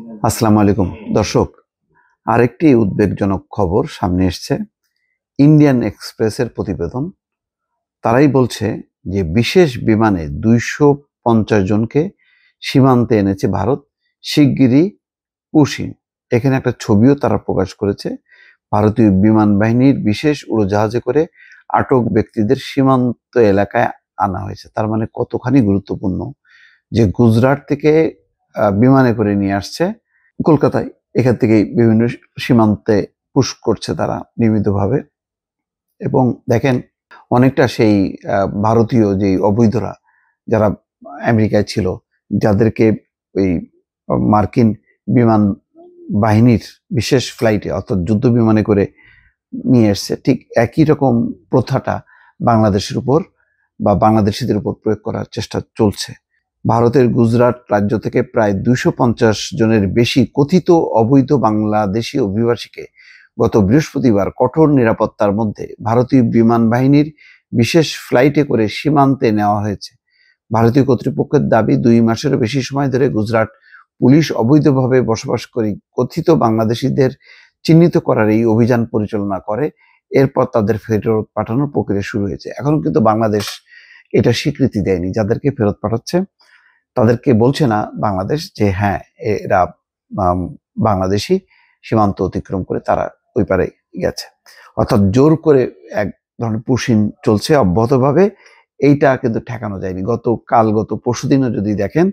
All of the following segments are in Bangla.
আসসালামু আলাইকুম দর্শক, আরেকটি উদ্বেগজনক খবর সামনে এসছে। ইন্ডিয়ান এক্সপ্রেসের প্রতিবেদন। তারাই বলছে যে বিশেষ বিমানে 250 জনকে সীমান্তে এনেছে ভারত, শিগগিরই পুশিন। এখানে একটা ছবিও তারা প্রকাশ করেছে। ভারতীয় বিমান বাহিনীর বিশেষ উড়োজাহাজে করে আটক ব্যক্তিদের সীমান্ত এলাকায় আনা হয়েছে। তার মানে কতখানি গুরুত্বপূর্ণ যে গুজরাট থেকে বিমানে করে নিয়ে আসছে কলকাতায়। এখান থেকেই বিভিন্ন সীমান্তে পুশ করছে তারা নিয়মিতভাবে। এবং দেখেন, অনেকটা সেই ভারতীয় যেই অবৈধরা যারা আমেরিকায় ছিল, যাদেরকে ওই মার্কিন বিমান বাহিনীর বিশেষ ফ্লাইটে অর্থাৎ যুদ্ধ বিমানে করে নিয়ে এসছে, ঠিক একই রকম প্রথাটা বাংলাদেশের উপর বা বাংলাদেশিদের উপর প্রয়োগ করার চেষ্টা চলছে। ভারতের গুজরাট রাজ্য থেকে প্রায় 250 জনের বেশি কথিত অবৈধ বাংলাদেশি অভিবাসীকে গত বৃহস্পতিবার কঠোর নিরাপত্তার মধ্যে ভারতীয় বিমান বাহিনীর বিশেষ ফ্লাইটে করে সীমান্তে নেওয়া হয়েছে। ভারতীয় কর্তৃপক্ষের দাবি, 2 মাসেরও বেশি সময় ধরে গুজরাট পুলিশ অবৈধভাবে বসবাসকারী কথিত বাংলাদেশিদের চিহ্নিত করার এই অভিযান পরিচালনা করে। এরপর তাদের ফেরত পাঠানোর প্রক্রিয়া শুরু হয়েছে। এখনো কিন্তু বাংলাদেশ এটা স্বীকৃতি দেয়নি। যাদেরকে ফেরত পাঠাচ্ছে তাদেরকে বলছে না বাংলাদেশ যে হ্যাঁ, এরা বাংলাদেশি, সীমান্ত অতিক্রম করে তারা ওই পারে গেছে। অর্থাৎ জোর করে এক ধরনের পুশিং চলছে অব্যাহতভাবে। এইটা কিন্তু ঠেকানো যায়নি। গত পরশুদিনও যদি দেখেন,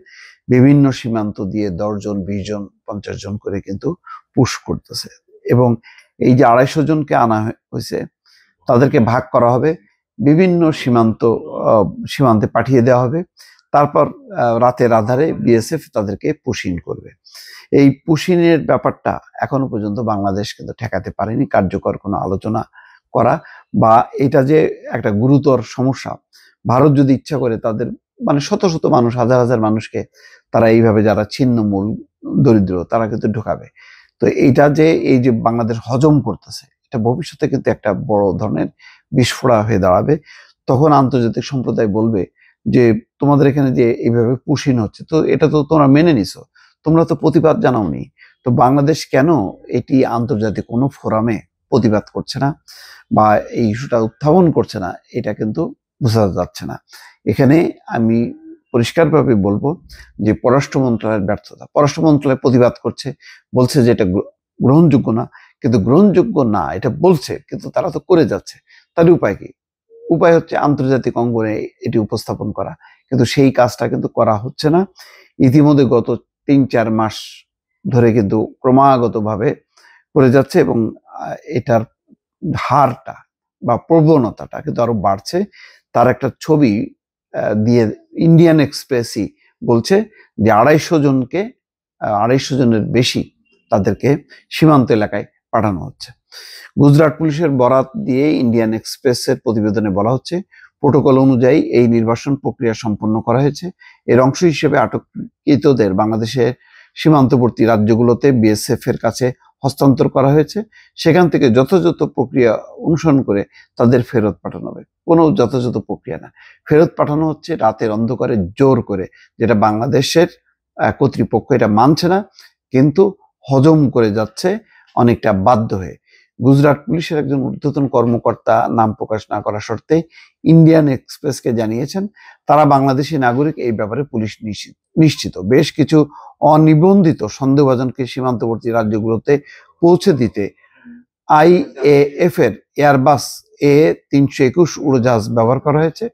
বিভিন্ন সীমান্ত দিয়ে 10 জন, 20 জন, 50 জন করে কিন্তু পুশ করতেছে। এবং এই যে 250 জনকে আনা হয়েছে, তাদেরকে ভাগ করা হবে, বিভিন্ন সীমান্তে পাঠিয়ে দেওয়া হবে। তারপর রাতের আধারে বিএসএফ তাদেরকে পুশিং করবে। এই পুশিংয়ের ব্যাপারটা এখনো পর্যন্ত বাংলাদেশ কিন্তু ঠেকাতে পারেনি। কার্যকর কোনো আলোচনা করা বা এটা যে একটা গুরুতর সমস্যা, ভারত যদি ইচ্ছা করে তাদের মানে শত শত মানুষ, হাজার হাজার মানুষকে তারা এইভাবে, যারা ছিন্নমূল দরিদ্র, তারা কিন্তু ঢোকাবে। তো এইটা যে এই যে বাংলাদেশ হজম করতেছে, এটা ভবিষ্যতে কিন্তু একটা বড় ধরনের বিস্ফোরণ হয়ে দাঁড়াবে। তখন আন্তর্জাতিক সম্প্রদায় বলবে যে তোমাদের এখানে যে এইভাবে পুশিং হচ্ছে, তো এটা তো তোমরা মেনে নিছো, তোমরা তো প্রতিবাদ জানাওনি। তো বাংলাদেশ কেন এটি আন্তর্জাতিক কোনো ফোরামে প্রতিবাদ করছে না বা এই ইস্যুটা উত্থাপন করছে না, এটা কিন্তু বোঝা যাচ্ছে না। এখানে আমি পরিষ্কারভাবে বলবো যে পররাষ্ট্র মন্ত্রণালয়ের ব্যর্থতা। পররাষ্ট্র মন্ত্রণালয় প্রতিবাদ করছে, বলছে যে এটা গ্রহণযোগ্য না। কিন্তু গ্রহণযোগ্য না এটা বলছে, কিন্তু তারা তো করে যাচ্ছে। তার উপায় কি? উপায় হচ্ছে আন্তর্জাতিক অঙ্গনে এটি উপস্থাপন করা, কিন্তু সেই কাজটা কিন্তু করা হচ্ছে না। ইতিমধ্যে গত 3-4 মাস ধরে কিন্তু ক্রমাগতভাবে করে যাচ্ছে এবং এটার হারটা বা প্রবণতাটা কিন্তু আরো বাড়ছে। তার একটা ছবি দিয়ে ইন্ডিয়ান এক্সপ্রেসই বলছে যে 250 জনের বেশি তাদেরকে সীমান্ত এলাকায় পাঠানো হচ্ছে। গুজরাট পুলিশের বরাত দিয়ে ইন্ডিয়ান এক্সপ্রেসের প্রতিবেদনে বলা হচ্ছে, প্রোটোকল অনুযায়ী এই নির্বাসন প্রক্রিয়া সম্পন্ন করা হয়েছে। এর অংশ হিসেবে আটককৃতদের বাংলাদেশের সীমান্তবর্তী রাজ্যগুলোতে বিএসএফ এর কাছে হস্তান্তর করা হয়েছে। সেখান থেকে যথাযথ প্রক্রিয়া অনুসরণ করে তাদের ফেরত পাঠানো হবে। কোনো যথাযথ প্রক্রিয়া না, ফেরত পাঠানো হচ্ছে রাতের অন্ধকারে জোর করে, যেটা বাংলাদেশের কর্তৃপক্ষ এটা মানছে না, কিন্তু হজম করে যাচ্ছে অনেকটা বাধ্য হয়ে। গুজরাট পুলিশের একজন ঊর্ধ্বতন কর্মকর্তা নাম প্রকাশ না করা শর্তে ইন্ডিয়ান এক্সপ্রেসকে জানিয়েছেন, তারা বাংলাদেশি নাগরিক, এই ব্যাপারে পুলিশ নিশ্চিত। বেশ কিছু অনিবন্ধিত সন্দেহভাজনকে সীমান্তবর্তী রাজ্যগুলোতে পৌঁছে দিতে আইএএফ এর এয়ারবাস A321 উড়োজাহাজ ব্যবহার করা হয়েছে।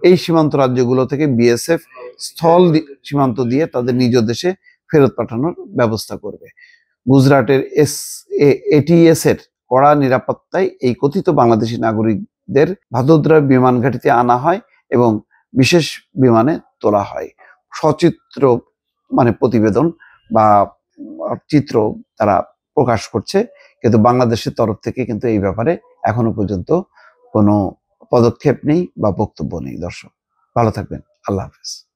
এই সীমান্ত রাজ্যগুলো থেকে বিএসএফ স্থল সীমান্ত দিয়ে তাদের নিজ দেশে ফেরত পাঠানোর ব্যবস্থা করবে। গুজরাটের এটিএস এর কড়া নিরাপত্তায় এই কথিত বাংলাদেশি নাগরিকদের ভাদোদরা বিমান ঘাঁটিতে আনা হয় এবং বিশেষ বিমানে তোলা হয়। সচিত্র প্রতিবেদন বা চিত্র তারা প্রকাশ করছে, কিন্তু বাংলাদেশের তরফ থেকে কিন্তু এই ব্যাপারে এখনো পর্যন্ত কোনো পদক্ষেপ নেই বা বক্তব্য নেই। দর্শক, ভালো থাকবেন। আল্লাহ হাফেজ।